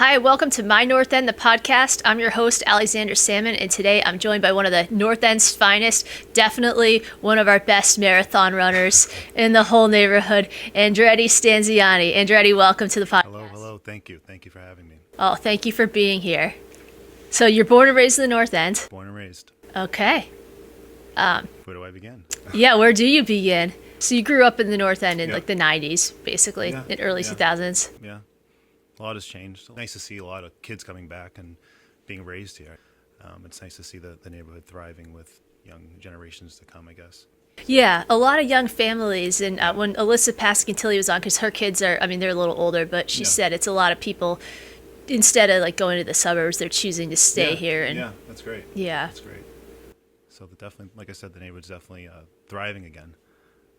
Hi, welcome to My North End, the podcast. I'm your host, Alexandra Salmon, and today I'm joined by one of the North End's finest, definitely one of our best marathon runners in the whole neighborhood, Andretti Stanziani. Andretti, welcome to the podcast. Hello. Thank you for having me. Oh, thank you for being here. So you're born and raised in the North End. Born and raised. Okay. Where do I begin? Yeah, where do you begin? So you grew up in the North End in Yeah. like the 90s, basically, in early 2000s. Yeah. A lot has changed. Nice to see a lot of kids coming back and being raised here. It's nice to see the neighborhood thriving with young generations to come, I guess. Yeah, a lot of young families. And when Alyssa Pasquintilli was on, because her kids are, they're a little older, but she said it's a lot of people, instead of like going to the suburbs, they're choosing to stay here. And yeah, that's great. Yeah. That's great. So definitely, like I said, the neighborhood's definitely thriving again.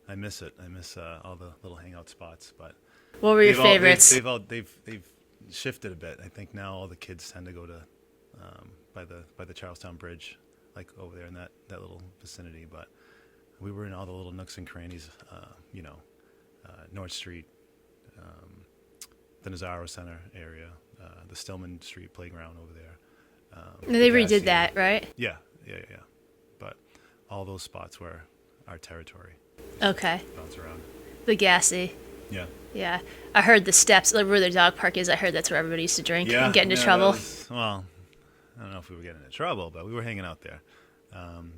I miss it. I miss all the little hangout spots, but What were your favorites? They've shifted a bit. I think now all the kids tend to go to by the Charlestown Bridge, like over there in that little vicinity. But we were in all the little nooks and crannies, North Street, the Nazaro Center area, the Stillman Street playground over there. And they the redid Gassy. that, right? Yeah. But all those spots were our territory. Okay. Bounce around. The Gassy. Yeah. Yeah. I heard the steps, like where the dog park is, I heard that's where everybody used to drink and get into trouble. Well, I don't know if we were getting into trouble, but we were hanging out there.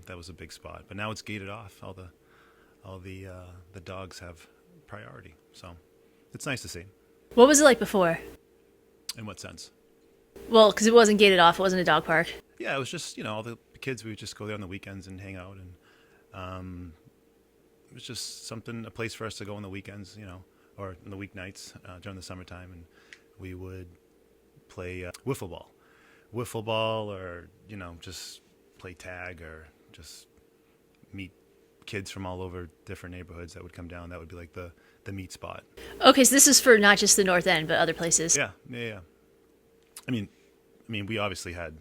That was a big spot. But now it's gated off. All the dogs have priority. So it's nice to see. What was it like before? In what sense? Well, because it wasn't gated off. It wasn't a dog park. Yeah, it was just, all the kids, we would just go there on the weekends and hang out. And it was just a place for us to go on the weekends, or on the weeknights during the summertime. And we would play wiffle ball, or, just play tag, or just meet kids from all over different neighborhoods that would come down. That would be like the meet spot. Okay, so this is for not just the North End, but other places. Yeah. I mean, we obviously had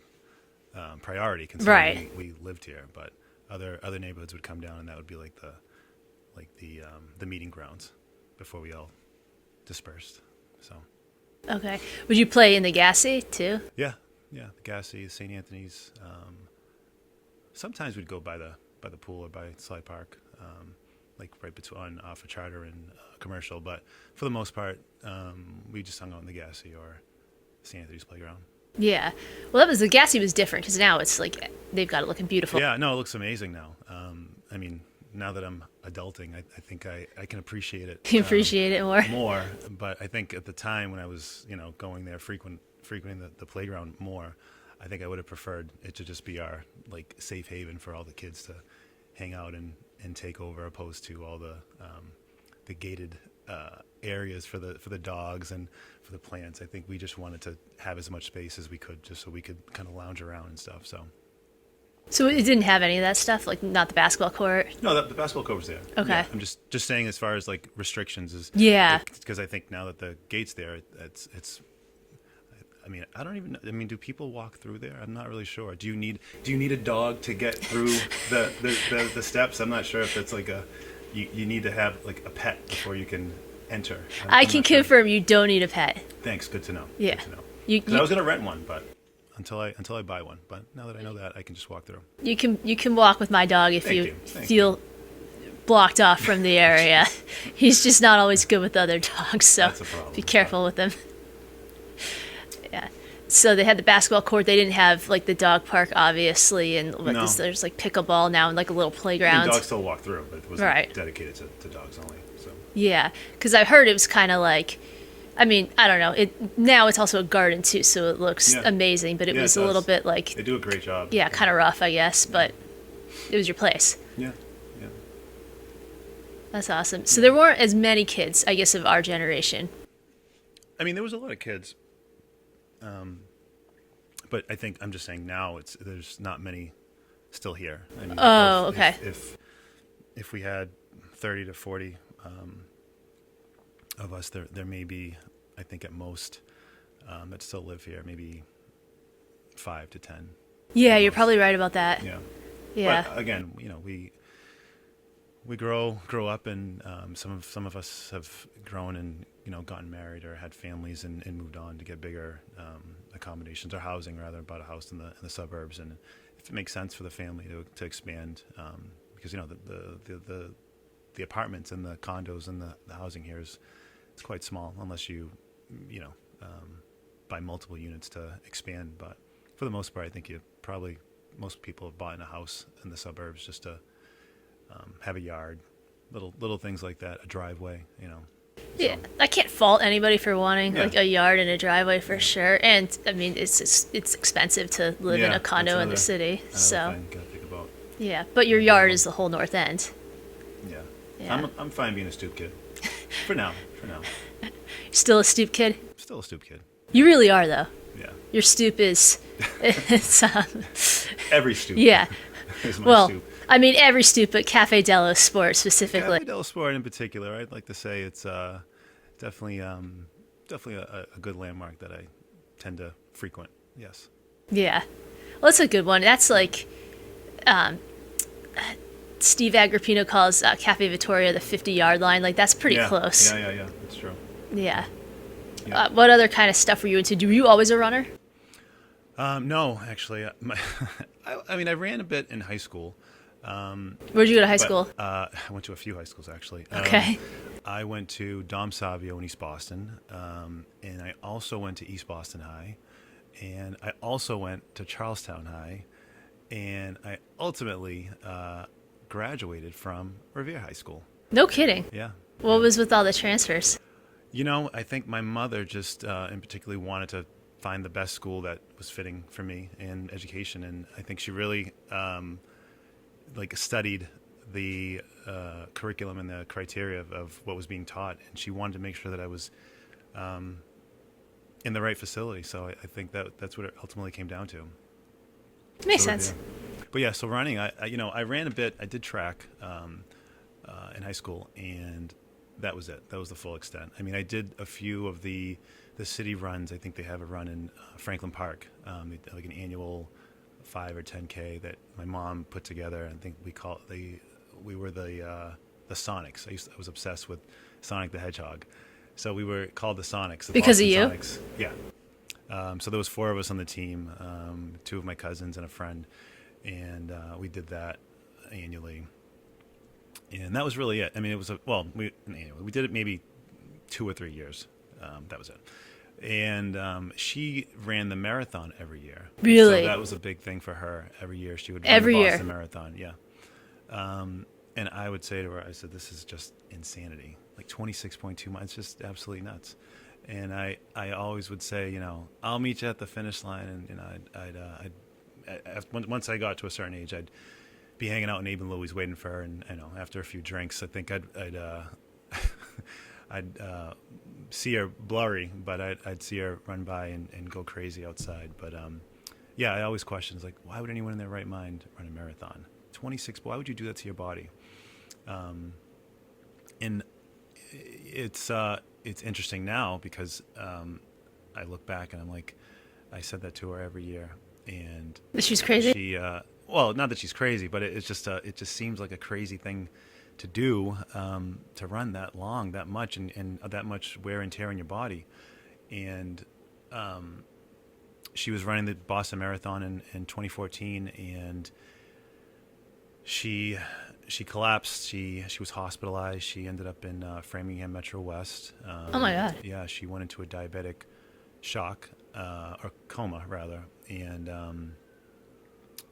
priority considering we lived here, but other neighborhoods would come down, and that would be like the meeting grounds before we all dispersed. So. Okay. Would you play in the Gassy too? Yeah. The Gassy, St. Anthony's. Sometimes we'd go by the pool or by Slide Park, like right between off of Charter and Commercial. But for the most part, we just hung out in the Gassy or St. Anthony's playground. Yeah. Well, the Gassy was different because now it's like they've got it looking beautiful. Yeah. No, it looks amazing now. Now that I'm adulting, I think I can appreciate it. You appreciate it more. More, but I think at the time when I was, going there frequenting the playground more, I think I would have preferred it to just be our like safe haven for all the kids to hang out and take over, opposed to all the gated areas for the dogs and for the plants. I think we just wanted to have as much space as we could, just so we could kind of lounge around and stuff. So it didn't have any of that stuff, like not the basketball court? No, the basketball court was there. Okay. Yeah, I'm just saying as far as like restrictions is. Yeah. Because I think now that the gate's there, it's. I don't even. Do people walk through there? I'm not really sure. Do you need a dog to get through the steps? I'm not sure if it's like you need to have like a pet before you can enter. I can confirm you don't need a pet. Thanks. Good to know. Yeah. Good to know. I was gonna rent one, but. Until I buy one, but now that I know that, I can just walk through. You can walk with my dog if you Thank feel blocked off from the area. He's just not always good with other dogs, so That's a problem. be careful with him. Yeah. So they had the basketball court. They didn't have like the dog park, obviously, and there's like pickleball now and like a little playground. Dogs still walk through, but it wasn't dedicated to dogs only. So. Yeah, because I've heard it was kind of like. I don't know. Now it's also a garden too, so it looks amazing. But it was a little bit like they do a great job. Yeah, kind of rough, I guess. But it was your place. Yeah. That's awesome. So there weren't as many kids, I guess, of our generation. There was a lot of kids, but I think I'm just saying now there's not many still here. Okay. If we had 30 to 40. Of us, there may be, I think at most, that still live here, maybe 5 to 10. Yeah, you're probably right about that. Yeah. Yeah. But again, we grow up, and some of us have grown and gotten married or had families and moved on to get bigger accommodations or housing, rather, bought a house in the suburbs. And if it makes sense for the family to expand, because the apartments and the condos and the housing here it's quite small unless you buy multiple units to expand. But for the most part, I think most people have bought in a house in the suburbs just to have a yard, little things like that, a driveway, Yeah, I can't fault anybody for wanting like a yard and a driveway for sure. And I mean, it's expensive to live in a condo in the city. So thing gotta think about. Yeah, but your yard is the whole North End. Yeah. I'm fine being a stoop kid. For now. Still a stoop kid? Still a stoop kid. You really are, though. Yeah. Your stoop is... Every stoop. Yeah. Is my stoop. I mean, every stoop, but Cafe dello Sport specifically. Cafe dello Sport in particular, I'd like to say it's definitely a good landmark that I tend to frequent. Yes. Yeah. Well, that's a good one. That's like... Steve Agrippino calls Cafe Vittoria the 50-yard line. Like, that's pretty close. Yeah. That's true. Yeah. What other kind of stuff were you into? Were you always a runner? No, actually. I mean, I ran a bit in high school. Where'd you go to high school? I went to a few high schools, actually. Okay. I went to Dom Savio in East Boston, and I also went to East Boston High, and I also went to Charlestown High, and I ultimately graduated from Revere High School. No kidding. Yeah. What was with all the transfers? I think my mother just in particular wanted to find the best school that was fitting for me in education, and I think she really studied the curriculum and the criteria of what was being taught, and she wanted to make sure that I was in the right facility. So I think that's what it ultimately came down to. Makes sense. Yeah. But yeah, so running, I ran a bit. I did track in high school, and that was it. That was the full extent. I mean, I did a few of the city runs. I think they have a run in Franklin Park, like an annual 5 or 10K that my mom put together. I think we were the Sonics. I was obsessed with Sonic the Hedgehog, so we were called the Sonics. Because of you? Sonics. Yeah. So there was 4 of us on the team, 2 of my cousins and a friend, and we did that annually. And that was really it. I mean, it was we did it maybe 2 or 3 years. That was it. And she ran the marathon every year. Really? So that was a big thing for her. Every year she would run the Boston Marathon. Yeah. And I would say to her, I said, this is just insanity. Like 26.2 miles, it's just absolutely nuts. And I always would say, I'll meet you at the finish line. And once I got to a certain age, I'd be hanging out in Abe and Louie's waiting for her. And after a few drinks, I think I'd see her blurry, but I'd see her run by and go crazy outside. But yeah, I always question, like, why would anyone in their right mind run a marathon? 26. Why would you do that to your body? And it's interesting now because I look back and I'm like, I said that to her every year, and she's crazy. She well, not that she's crazy, but it just seems like a crazy thing to do, to run that long, that much, and that much wear and tear on your body. And she was running the Boston Marathon in 2014, and she collapsed. She was hospitalized. She ended up in Framingham Metro West. Oh my God. Yeah, she went into a diabetic shock, or coma rather, and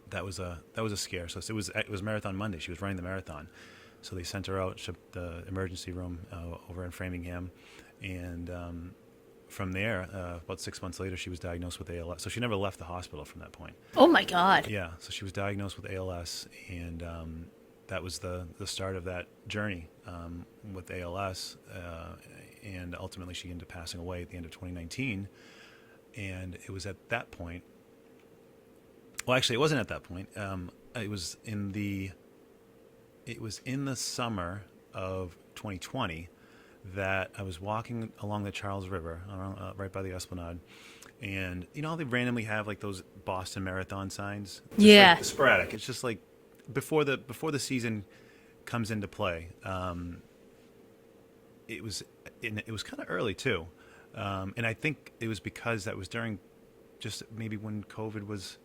that was a scare. So it was Marathon Monday. She was running the marathon, so they sent her out to the emergency room over in Framingham, and from there, about 6 months later, she was diagnosed with ALS. So she never left the hospital from that point. Oh my God. Yeah, so she was diagnosed with ALS, and that was the start of that journey with ALS, and ultimately she ended up passing away at the end of 2019. And it was at that point. Well, actually, it wasn't at that point. It was in the summer of 2020 that I was walking along the Charles River, right by the Esplanade, and they randomly have like those Boston Marathon signs. Just, yeah. Like, sporadic. It's just like before the season comes into play. It was kind of early too, and I think it was because that was during just maybe when COVID was.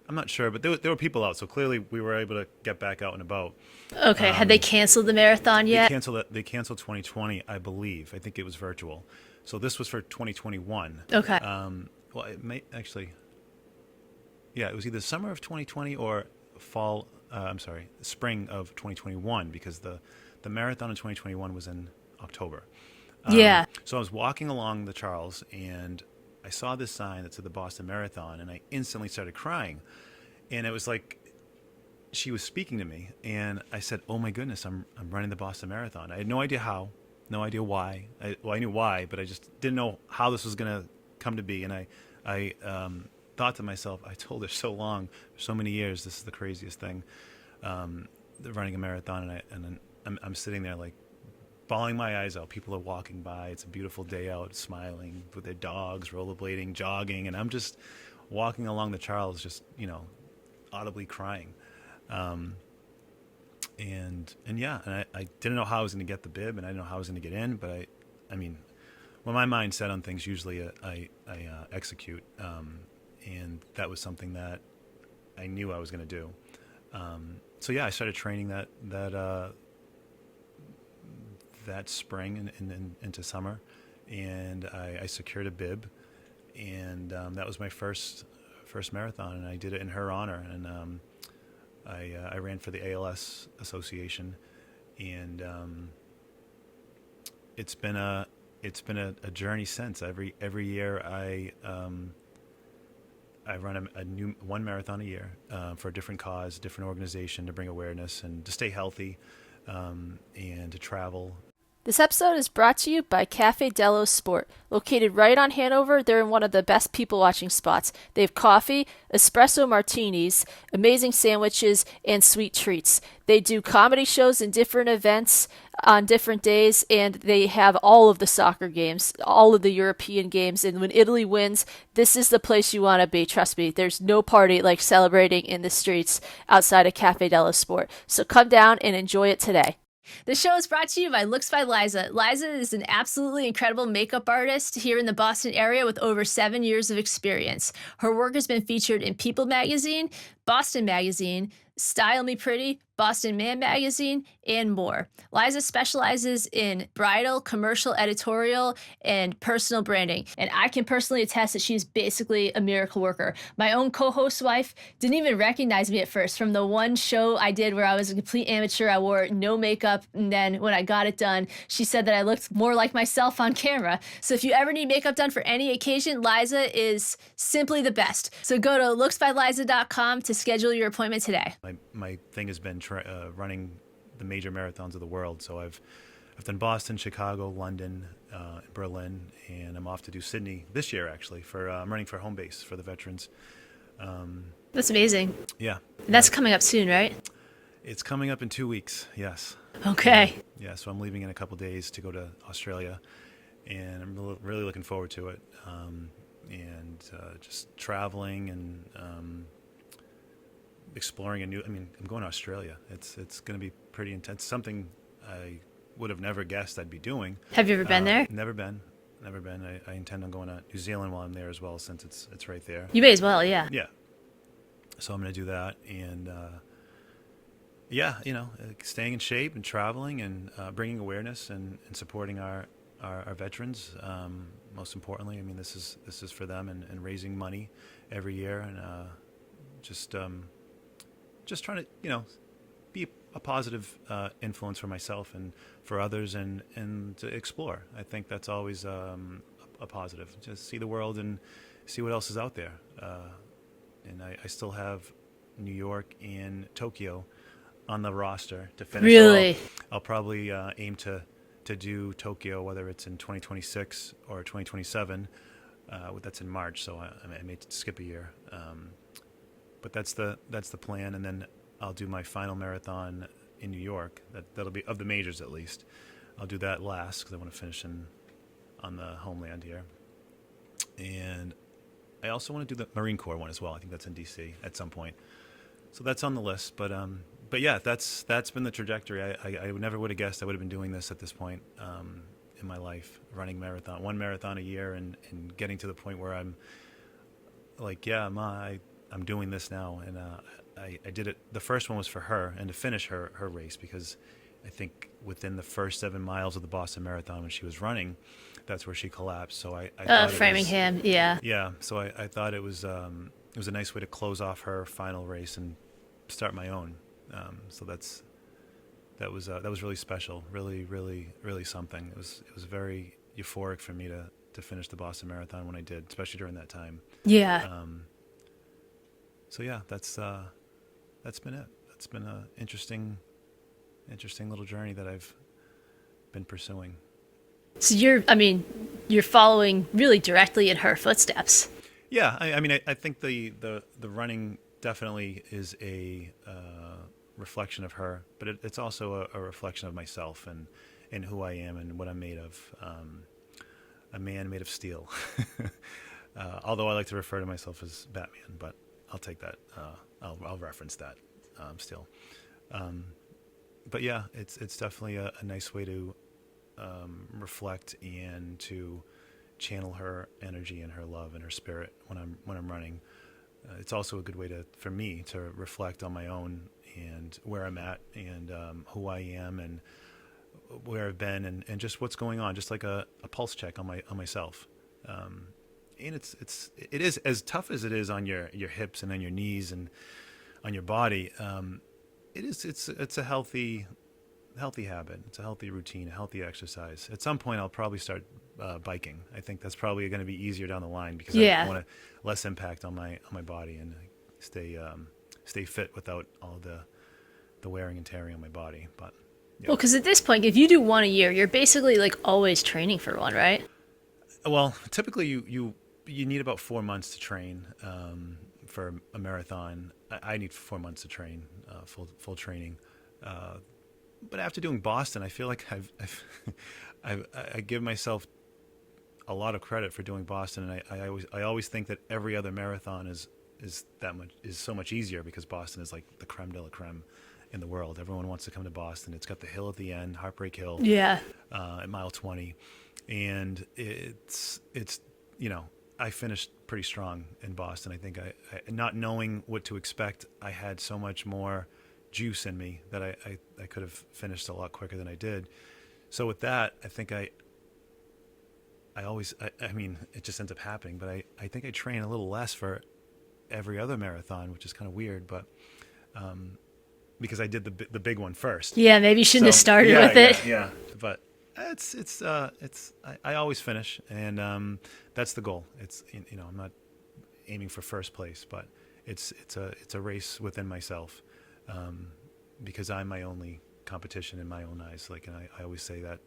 I'm not sure, but there were people out, so clearly we were able to get back out and about. Okay. Had they canceled the marathon yet? They canceled 2020, I believe. I think it was virtual. So this was for 2021. Okay. Well, it may actually. Yeah, it was either summer of 2020 or fall. Spring of 2021, because the marathon in 2021 was in October. Yeah. So I was walking along the Charles, and I saw this sign that said the Boston Marathon, and I instantly started crying. And it was like she was speaking to me, and I said, "Oh my goodness, I'm running the Boston Marathon." I had no idea how, no idea why. I knew why, but I just didn't know how this was going to come to be. And I thought to myself, I told her so long, for so many years, this is the craziest thing, running a marathon, and I'm sitting there like bawling my eyes out. People are walking by. It's a beautiful day out, smiling with their dogs, rollerblading, jogging, and I'm just walking along the Charles, just audibly crying. And I didn't know how I was going to get the bib, and I didn't know how I was going to get in. But I mean, when my mind's set on things, usually I execute. And that was something that I knew I was going to do. So yeah, I started training that spring and into summer, and I secured a bib, and that was my first marathon, and I did it in her honor. And I ran for the ALS Association, and it's been a journey since. Every year I run one marathon a year for a different cause, different organization, to bring awareness and to stay healthy, and to travel. This episode is brought to you by Cafe Dello Sport. Located right on Hanover, they're in one of the best people-watching spots. They have coffee, espresso martinis, amazing sandwiches, and sweet treats. They do comedy shows and different events on different days, and they have all of the soccer games, all of the European games. And when Italy wins, this is the place you want to be. Trust me, there's no party like celebrating in the streets outside of Cafe Dello Sport. So come down and enjoy it today. The show is brought to you by Looks by Layza. Layza is an absolutely incredible makeup artist here in the Boston area with over 7 years of experience. Her work has been featured in People Magazine, Boston Magazine, Style Me Pretty, Boston Man Magazine, and more. Layza specializes in bridal, commercial, editorial, and personal branding. And I can personally attest that she's basically a miracle worker. My own co-host wife didn't even recognize me at first from the one show I did where I was a complete amateur. I wore no makeup, and then when I got it done, she said that I looked more like myself on camera. So if you ever need makeup done for any occasion, Layza is simply the best. So go to looksbylayza.com to schedule your appointment today. My thing has been running the major marathons of the world. So I've done Boston, Chicago, London, Berlin, and I'm off to do Sydney this year, actually. I'm running for home base for the veterans. That's amazing. Yeah. And that's coming up soon, right? It's coming up in 2 weeks, yes. Okay. Yeah, so I'm leaving in a couple days to go to Australia, and I'm really looking forward to it. Just traveling and exploring I'm going to Australia. It's going to be pretty intense. Something I would have never guessed I'd be doing. Have you ever been there? Never been. I intend on going to New Zealand while I'm there as well, since it's right there. You may as well, yeah. Yeah. So I'm going to do that, and staying in shape and traveling and bringing awareness and supporting our veterans. Most importantly, this is for them, and raising money every year, and just trying to be a positive influence for myself and for others, and to explore. I think that's always a positive. Just see the world and see what else is out there. And I still have New York and Tokyo on the roster to finish. Really? I'll probably aim to do Tokyo, whether it's in 2026 or 2027. That's in March, so I may skip a year. But that's the plan, and then I'll do my final marathon in New York. That'll be of the majors, at least. I'll do that last because I want to finish on the homeland here. And I also want to do the Marine Corps one as well. I think that's in DC at some point. So that's on the list. But but yeah, that's been the trajectory. I never would have guessed I would have been doing this at this point in my life, running one marathon a year, and getting to the point where I'm like, yeah, I'm doing this now. And I did it. The first one was for her and to finish her race, because I think within the first 7 miles of the Boston Marathon when she was running, that's where she collapsed. So I thought Framingham, yeah. yeah. So I thought it was a nice way to close off her final race and start my own. So that was really special, really something. It was very euphoric for me to finish the Boston Marathon when I did, especially during that time. Yeah. So yeah, that's been it. That's been an interesting little journey that I've been pursuing. So you're following really directly in her footsteps. Yeah, I mean, I think the running definitely is a reflection of her, but it's also a reflection of myself and who I am and what I'm made of. A man made of steel. Although I like to refer to myself as Batman, but I'll take that. I'll reference that still. But yeah, it's definitely a nice way to reflect and to channel her energy and her love and her spirit when I'm running. It's also a good way for me to reflect on my own and where I'm at and who I am and where I've been and just what's going on, just like a pulse check on myself. And it is as tough as it is on your hips and on your knees and on your body. It's a healthy habit. It's a healthy routine, a healthy exercise. At some point, I'll probably start biking. I think that's probably going to be easier down the line because I want less impact on my body and stay fit without all the wearing and tearing on my body. But yeah. Well, because at this point, if you do one a year, you're basically like always training for one, right? Well, typically you need about 4 months to train for a marathon. I need 4 months to train full training. But after doing Boston, I feel like I give myself a lot of credit for doing Boston, and I always think that every other marathon is so much easier because Boston is like the creme de la creme in the world. Everyone wants to come to Boston. It's got the hill at the end, Heartbreak Hill, at mile 20, and it's I finished pretty strong in Boston. I think I not knowing what to expect, I had so much more juice in me that I could have finished a lot quicker than I did. So with that, I think I mean, it just ends up happening, but I think I train a little less for every other marathon, which is kind of weird, but because I did the big one first. Yeah, maybe you shouldn't have started with it. Yeah, but I always finish, and that's the goal. It's I'm not aiming for first place, but it's a race within myself. Because I'm my only competition in my own eyes. Like, and I always say that.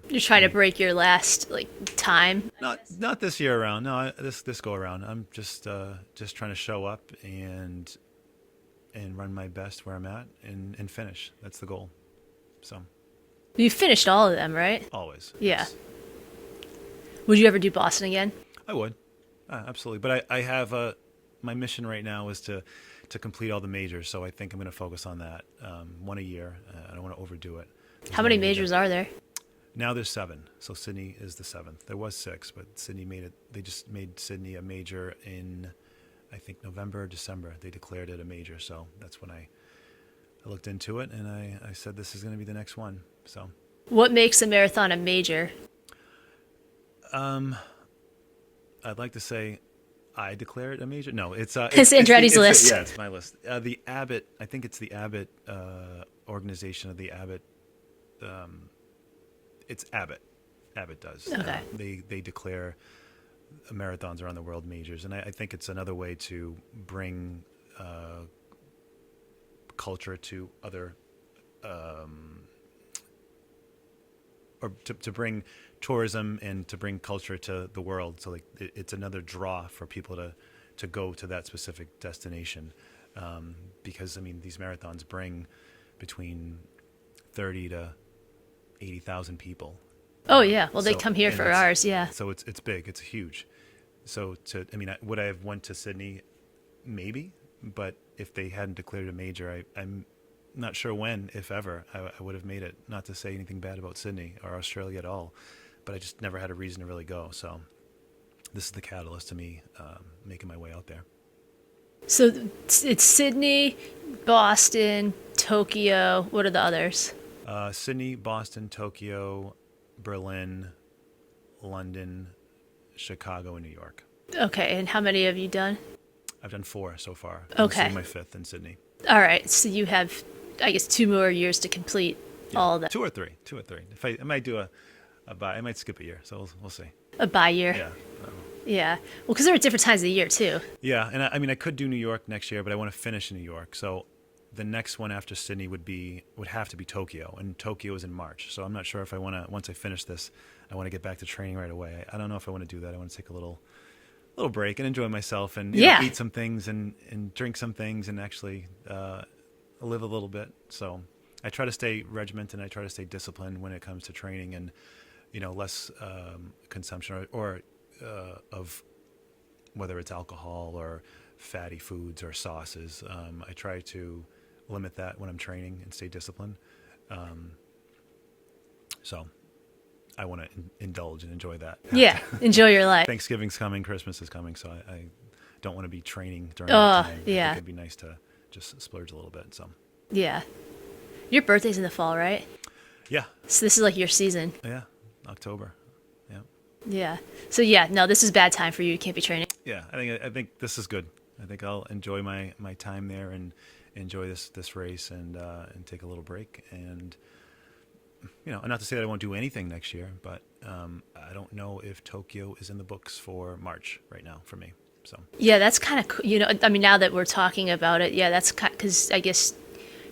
You're trying to break your last time. Not this year around. No, this go around. I'm just trying to show up and run my best where I'm at and finish. That's the goal. So. You finished all of them, right? Always. Yeah. Yes. Would you ever do Boston again? I would, absolutely. But I have my mission right now is to complete all the majors, so I think I'm going to focus on that. One a year. I don't want to overdo it. How many majors are there? Now there's 7. So Sydney is the 7th. There was 6, but Sydney made it. They just made Sydney a major in, I think, November or December. They declared it a major, so that's when I looked into it and I said this is going to be the next one. So. What makes a marathon a major? I'd like to say I declare it a major. No, it's Andretti's list. Yeah, it's my list. The Abbott, I think it's the Abbott organization of the Abbott. It's Abbott. Abbott does. Okay. They declare marathons around the world majors, and I think it's another way to bring culture to other, or to bring tourism and to bring culture to the world. So like it's another draw for people to go to that specific destination, because I mean these marathons bring between 30 to 80,000 people. Oh yeah, well they come here for ours, yeah. So it's big, it's huge. So would I have went to Sydney? Maybe, but if they hadn't declared a major, not sure when, if ever, I would have made it. Not to say anything bad about Sydney or Australia at all, but I just never had a reason to really go. So this is the catalyst to me making my way out there. So it's Sydney, Boston, Tokyo. What are the others? Sydney, Boston, Tokyo, Berlin, London, Chicago, and New York. Okay, and how many have you done? I've done 4 so far. Okay. This is my 5th in Sydney. All right, so you have, I guess, 2 more years to complete all of that. 2 or 3. If I might do a bye. I might skip a year, so we'll see. A bye year? Yeah. Yeah. Well, because there are different times of the year, too. Yeah, and I could do New York next year, but I want to finish in New York. So the next one after Sydney would have to be Tokyo, and Tokyo is in March. So I'm not sure if I want to, once I finish this, I want to get back to training right away. I don't know if I want to do that. I want to take a little break and enjoy myself and eat some things and drink some things and actually live a little bit. So I try to stay regimented and I try to stay disciplined when it comes to training and, less consumption or of whether it's alcohol or fatty foods or sauces. I try to limit that when I'm training and stay disciplined. So I want to indulge and enjoy that. Yeah, enjoy your life. Thanksgiving's coming, Christmas is coming, so I don't want to be training during that time. Yeah. I think it'd be nice to just splurge a little bit. So. Yeah. Your birthday's in the fall, right? Yeah. So this is like your season. Yeah, October. Yeah. Yeah. So yeah, no, this is bad time for you. You can't be training. Yeah, I think this is good. I think I'll enjoy my time there and enjoy this race and take a little break and and not to say that I won't do anything next year, but I don't know if Tokyo is in the books for March right now for me. So yeah, that's kind of I mean, now that we're talking about it, yeah, that's because I guess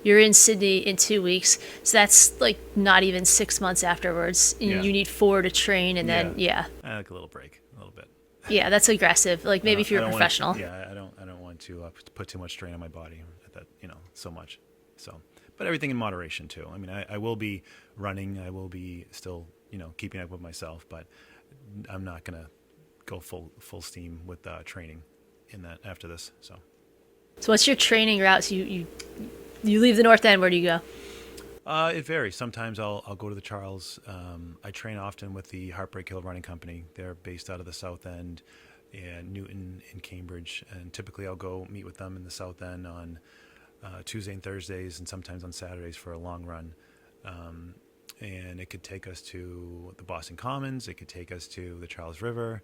you're in Sydney in 2 weeks, so that's like not even 6 months afterwards. Yeah. You need 4 to train, and then I like a little break, a little bit. Yeah, that's aggressive. Like maybe if you're a professional. I don't want to put too much strain on my body at that, so much. So, but everything in moderation too. I mean, I will be running. I will be still, keeping up with myself, but I'm not gonna go full steam with training in that after this. So what's your training route? So you leave the North End. Where do you go? It varies. Sometimes I'll go to the Charles. I train often with the Heartbreak Hill Running Company. They're based out of the South End and Newton and Cambridge. And typically I'll go meet with them in the South End on Tuesday and Thursdays and sometimes on Saturdays for a long run. And it could take us to the Boston Commons. It could take us to the Charles River,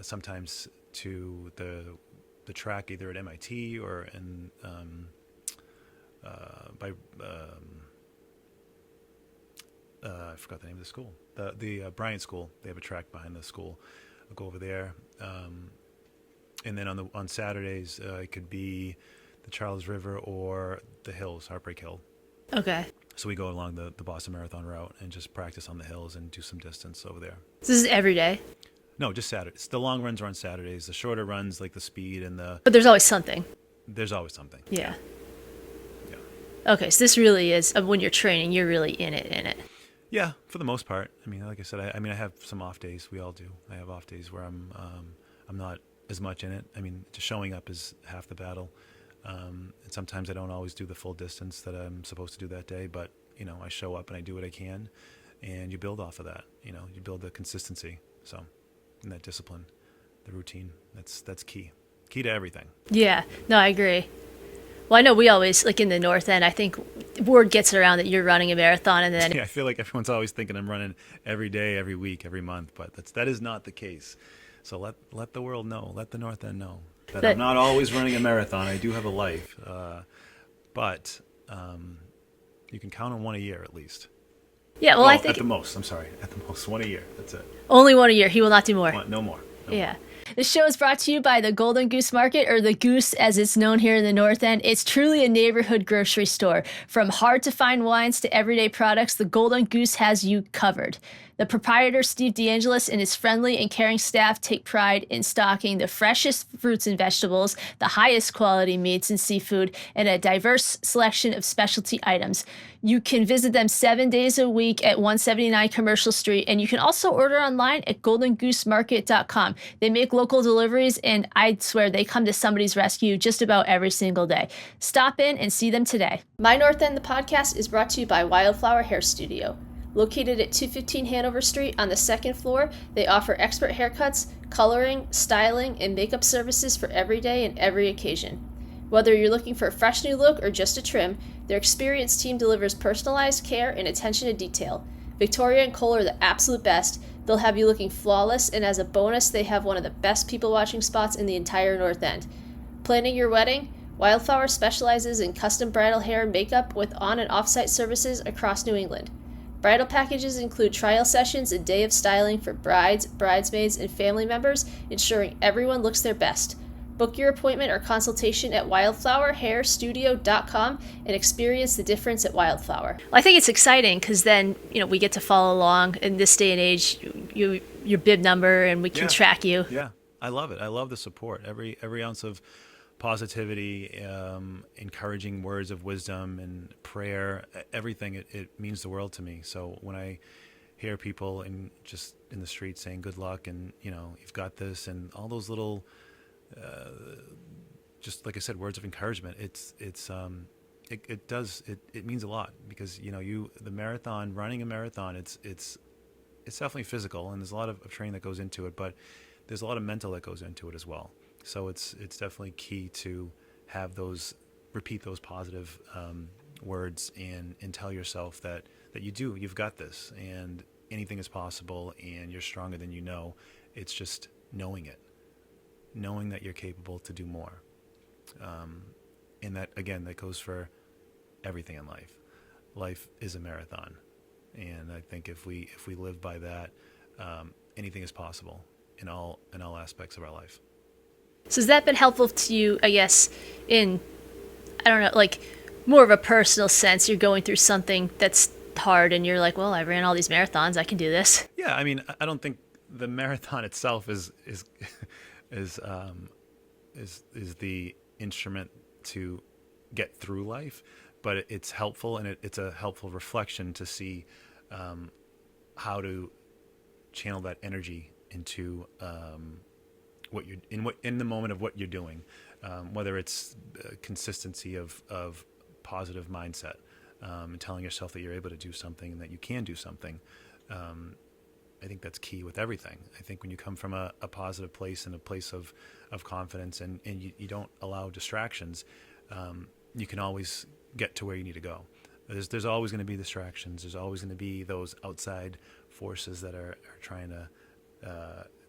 sometimes to the track either at MIT or in I forgot the name of the school. The Bryant School. They have a track behind the school. I'll go over there. And then on Saturdays, it could be the Charles River or the hills, Heartbreak Hill. Okay. So we go along the Boston Marathon route and just practice on the hills and do some distance over there. So this is every day? No, just Saturdays. The long runs are on Saturdays. The shorter runs, like the speed and But there's always something. There's always something. Yeah. Okay, so this really is, when you're training, you're really in it. Yeah, for the most part. I mean, like I said, I have some off days. We all do. I have off days where I'm not as much in it. I mean, just showing up is half the battle. And sometimes I don't always do the full distance that I'm supposed to do that day, but, I show up and I do what I can, and you build off of that. You build the consistency. So, and that discipline, the routine, that's key to everything. Yeah, no, I agree. Well, I know we always, like in the North End, I think word gets around that you're running a marathon, and then... Yeah, I feel like everyone's always thinking I'm running every day, every week, every month, but that is not the case. So let the world know, let the North End know that I'm not always running a marathon. I do have a life, but you can count on one a year at least. Yeah, well, I think... At the most, one a year. That's it. Only one a year. He will not do more. No more. Yeah. This show is brought to you by the Golden Goose Market, or the Goose as it's known here in the North End. It's truly a neighborhood grocery store. From hard-to-find wines to everyday products, the Golden Goose has you covered. The proprietor, Steve DeAngelis, and his friendly and caring staff take pride in stocking the freshest fruits and vegetables, the highest quality meats and seafood, and a diverse selection of specialty items. You can visit them 7 days a week at 179 Commercial Street, and you can also order online at goldengoosemarket.com. They make local deliveries, and I swear they come to somebody's rescue just about every single day. Stop in and see them today. My North End, the podcast, is brought to you by Wildflower Hair Studio. Located at 215 Hanover Street on the second floor, they offer expert haircuts, coloring, styling, and makeup services for every day and every occasion. Whether you're looking for a fresh new look or just a trim, their experienced team delivers personalized care and attention to detail. Victoria and Cole are the absolute best. They'll have you looking flawless, and as a bonus, they have one of the best people watching spots in the entire North End. Planning your wedding? Wildflower specializes in custom bridal hair and makeup with on- and off-site services across New England. Bridal packages include trial sessions and day of styling for brides, bridesmaids, and family members, ensuring everyone looks their best. Book your appointment or consultation at wildflowerhairstudio.com and experience the difference at Wildflower. Well, I think it's exciting because then, we get to follow along in this day and age, your bib number, and we can track you. Yeah, I love it. I love the support. Every ounce of positivity, encouraging words of wisdom and prayer, everything, it means the world to me. So when I hear people just in the street saying good luck and, you've got this, and all those little, just like I said, words of encouragement, it means a lot because, the marathon, running a marathon, it's definitely physical, and there's a lot of training that goes into it, but there's a lot of mental that goes into it as well. So it's definitely key to repeat those positive words and tell yourself that you've got this, and anything is possible, and you're stronger than you know. It's just knowing that you're capable to do more. And that, again, that goes for everything in life. Life is a marathon. And I think if we live by that, anything is possible in all aspects of our life. So has that been helpful to you, I guess, in, I don't know, like more of a personal sense? You're going through something that's hard and you're like, well, I ran all these marathons, I can do this. Yeah, I mean, I don't think the marathon itself is the instrument to get through life, but it's helpful, and it's a helpful reflection to see how to channel that energy into what you're in the moment of what you're doing, whether it's consistency of positive mindset, and telling yourself that you're able to do something and that you can do something. I think that's key with everything. I think when you come from a positive place and a place of confidence, and you don't allow distractions, you can always get to where you need to go. There's always going to be distractions. There's always going to be those outside forces that are trying to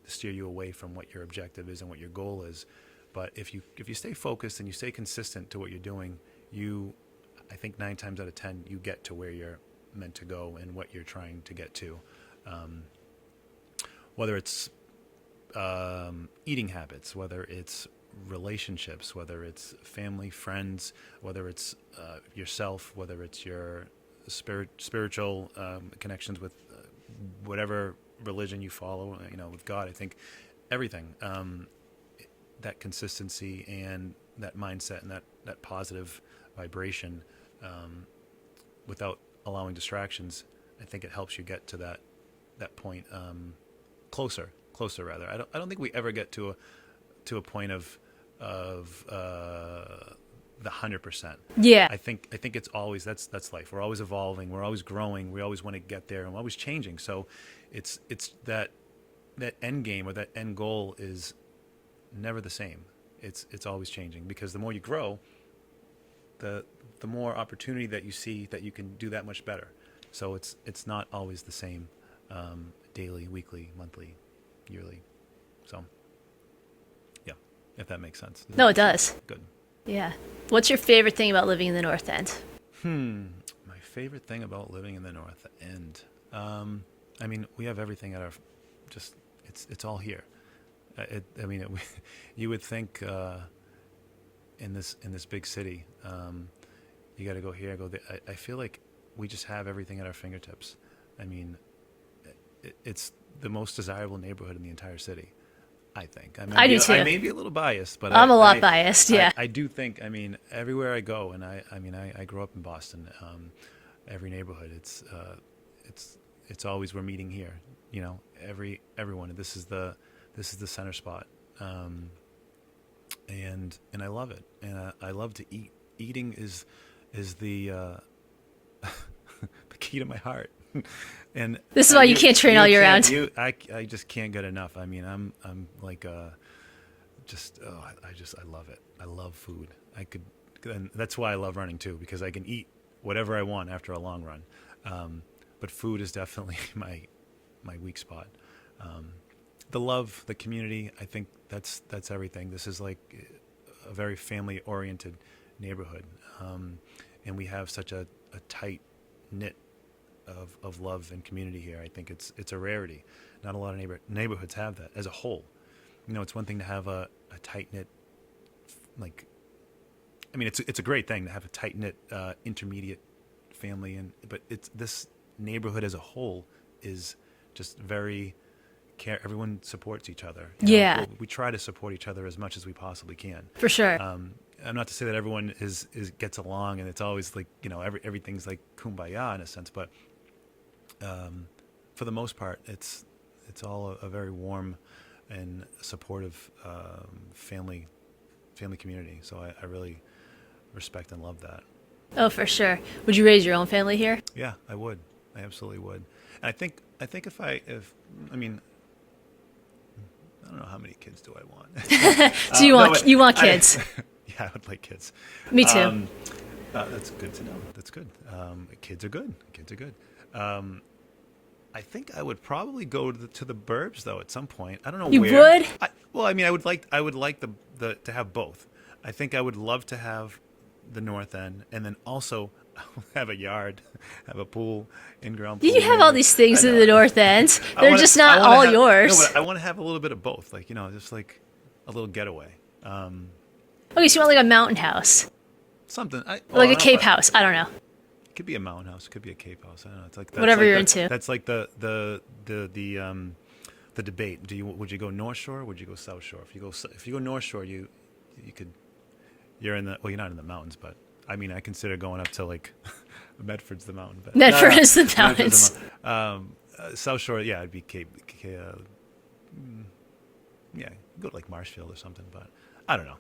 steer you away from what your objective is and what your goal is. But if you stay focused and you stay consistent to what you're doing, I think 9 times out of 10 you get to where you're meant to go and what you're trying to get to. Whether it's eating habits, whether it's relationships, whether it's family, friends, whether it's yourself, whether it's your spiritual connections with whatever religion you follow, with God. I think everything, that consistency and that mindset and that positive vibration, without allowing distractions, I think it helps you get to that point, closer rather. I don't think we ever get to a point of the 100%. Yeah. I think it's always, that's life. We're always evolving. We're always growing. We always want to get there, and we're always changing. So it's that end game or that end goal is never the same. It's always changing, because the more you grow, the more opportunity that you see that you can do that much better. So it's not always the same, daily, weekly, monthly, yearly. So yeah, if that makes sense. No, it does. Good. Yeah. What's your favorite thing about living in the North End? My favorite thing about living in the North End. I mean, we have everything at our, it's all here. You would think in this big city, you got to go here, go there. I feel like we just have everything at our fingertips. I mean, it's the most desirable neighborhood in the entire city. I think. I do too. I may be a little biased, but I'm a lot biased. Yeah. I do think. I mean, everywhere I go, and I grew up in Boston. Every neighborhood, it's always we're meeting here. You know, everyone. This is the center spot, and I love it. And I love to eat. Eating is the the key to my heart. And this is why you can't train all year round. I just can't get enough. I mean, I'm like I love it. I love food. And that's why I love running too, because I can eat whatever I want after a long run. But food is definitely my weak spot. The love, the community, I think that's everything. This is like a very family oriented neighborhood, and we have such a tight knit of love and community here. I think it's a rarity. Not a lot of neighborhoods have that as a whole. You know, it's one thing to have a tight knit, like, I mean, it's a great thing to have a tight knit intermediate family, but this neighborhood as a whole is just very everyone supports each other. Yeah. We try to support each other as much as we possibly can. For sure. I'm not to say that everyone gets along and it's always like, you know, everything's like kumbaya in a sense, but for the most part, it's all a very warm and supportive family community. So I really respect and love that. Oh, for sure. Would you raise your own family here? Yeah, I would. I absolutely would. And I think if I don't know how many kids do I want. So you want kids? Yeah, I would like kids. Me too. That's good to know. That's good. Kids are good. Kids are good. I think I would probably go to the burbs though at some point. I don't know where. You would? Well, I mean, I would like the to have both. I think I would love to have the North End, and then also have a yard, have a pool, in-ground pool. You have all these things in the North End. They're just not all yours. No, but I want to have a little bit of both, like, you know, just like a little getaway. Okay, so you want like a mountain house? Something. Like a cape house. I don't know. It could be a mountain house. It could be a cape house. I don't know. It's like whatever you're into. That's like the debate. Would you go North Shore? Or would you go South Shore? If you go North Shore, you're not in the mountains, but I mean, I consider going up to like Medford's the mountain. But, Medford is the mountains. South Shore, yeah, it'd be Cape. Yeah, go to like Marshfield or something, but I don't know.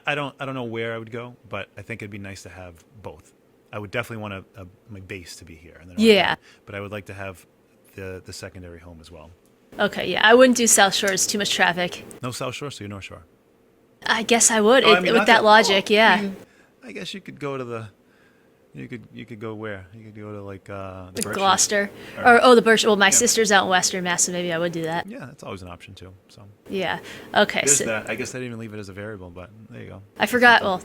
I don't know where I would go, but I think it'd be nice to have both. I would definitely want my base to be here, yeah. But I would like to have the secondary home as well. Okay, yeah, I wouldn't do South Shore. It's too much traffic. No South Shore, so you're North Shore. I guess I would with that logic. Yeah. I mean, I guess you could go to the. You could go where? You could go to like the Gloucester or the Berkshire. Well, my sister's out in Western Mass, so maybe I would do that. Yeah, that's always an option too. So yeah, okay. There's that. I guess I didn't even leave it as a variable, but there you go. I forgot. Well,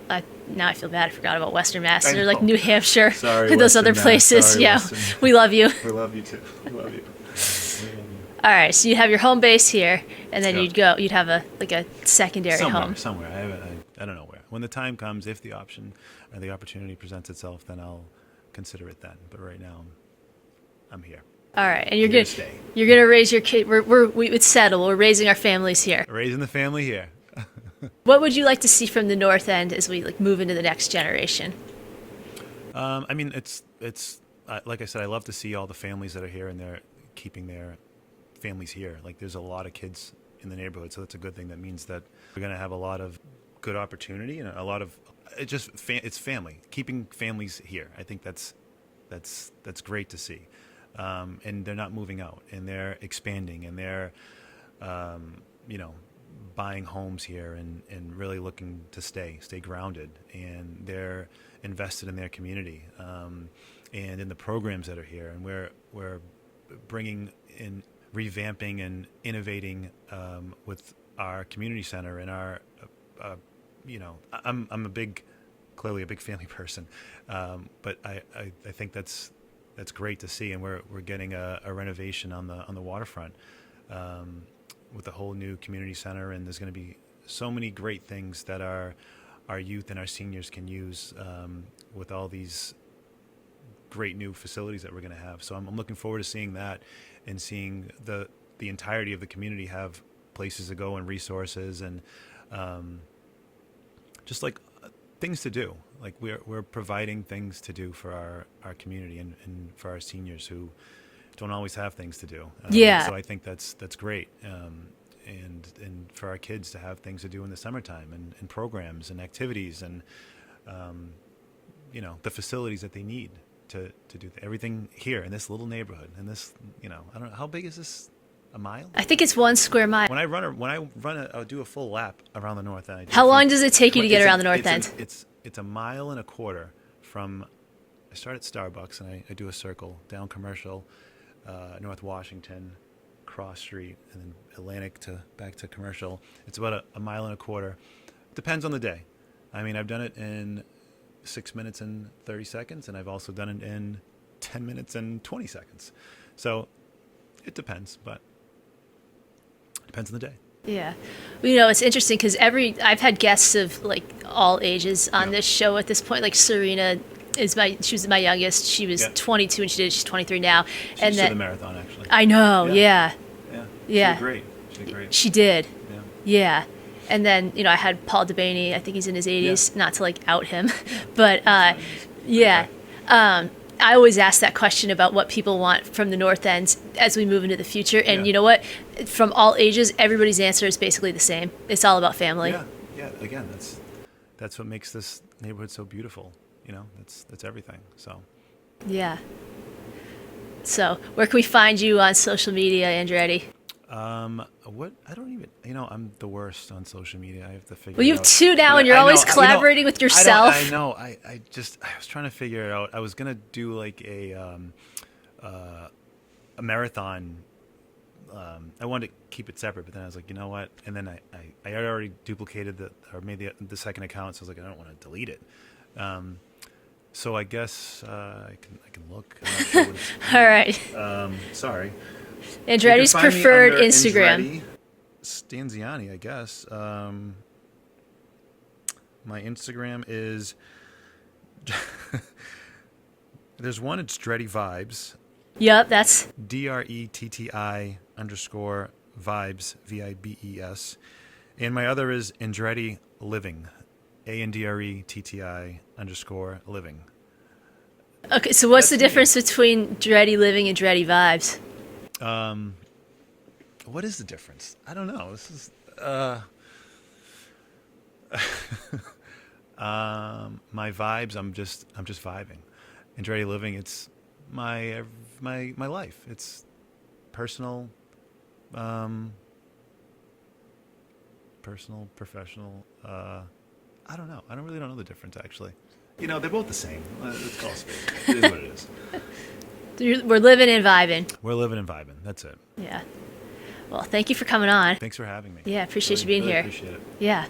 now I feel bad. I forgot about Western Mass. Or like New Hampshire, sorry, those Western other Mass. places. Sorry, yeah, Western. We love you. We love you too. We love you. All right, so you'd have your home base here, and then you'd have a secondary home somewhere. I don't know where. When the time comes, if the option or the opportunity presents itself, then I'll consider it then. But right now, I'm here. All right, and you're gonna raise your kid. It's settled. We're raising our families here. Raising the family here. What would you like to see from the North End as we move into the next generation? I mean, it's like I said, I love to see all the families that are here and they're keeping their families here. Like, there's a lot of kids in the neighborhood, so that's a good thing. That means that we're gonna have a lot of good opportunity and a lot of it's family, keeping families here. I think that's great to see, and they're not moving out, and they're expanding, and they're buying homes here and really looking to stay grounded, and they're invested in their community and in the programs that are here, and we're bringing in, revamping and innovating with our community center and our I'm clearly a big family person, but I think that's great to see, and we're getting a renovation on the waterfront with a whole new community center, and there's going to be so many great things that our youth and our seniors can use with all these great new facilities that we're going to have. So I'm looking forward to seeing that, and seeing the entirety of the community have places to go and resources, and just like things to do. Like we're providing things to do for our community, and for our seniors who don't always have things to do. So I think that's great. And for our kids to have things to do in the summertime, and programs and activities, and the facilities that they need to do everything here in this little neighborhood. And this, I don't know, how big is this? A mile? I think it's 1 square mile. When I I'll do a full lap around the north end. How long does it take you to get around the north end? It's a mile and a quarter from. I start at Starbucks, and I do a circle down Commercial, North Washington, cross street, and then Atlantic back to Commercial. It's about a mile and a quarter. Depends on the day. I mean, I've done it in 6 minutes and 30 seconds, and I've also done it in 10 minutes and 20 seconds. So it depends, but depends on the day. Yeah. Well, it's interesting because I've had guests of like all ages on this show at this point. Like Serena she was my youngest. She was 22 and she's 23 now. She did the marathon, actually. I know. Yeah. She did great. She did. Yeah. And then, I had Paul DeBaney. I think he's in his 80s, not to like out him, but I always ask that question about what people want from the North End as we move into the future. And you know what? From all ages, everybody's answer is basically the same. It's all about family. Yeah. Again, that's what makes this neighborhood so beautiful. That's everything. So. Yeah. So where can we find you on social media, Andretti? What? I don't even, I'm the worst on social media. I have to figure it out. Well, you have two now, and you're always collaborating with yourself. I know. I was trying to figure it out. I was going to do like a marathon. I wanted to keep it separate, but then I was like, you know what? And then I had already duplicated or made the second account. So I was like, I don't want to delete it. So I guess I can look. I'm not sure what it's All right. Sorry. Andretti's preferred Instagram. Andretti Stanziani, I guess. My Instagram is. There's one. It's Dretti Vibes. Yep, that's DRETTI _vibes VIBES, and my other is Andretti Living, ANDRETTI _living. Okay, so what's the difference between Dretti Living and Dretti Vibes? What is the difference? I don't know. This is my vibes. I'm just vibing. Andretti Living, it's my life. It's personal, professional. I don't know. I don't really know the difference, actually. They're both the same. Let's call it spade. It is what it is. We're living and vibing. We're living and vibing. That's it. Yeah. Well, thank you for coming on. Thanks for having me. Yeah, appreciate you being here. Appreciate it. Yeah.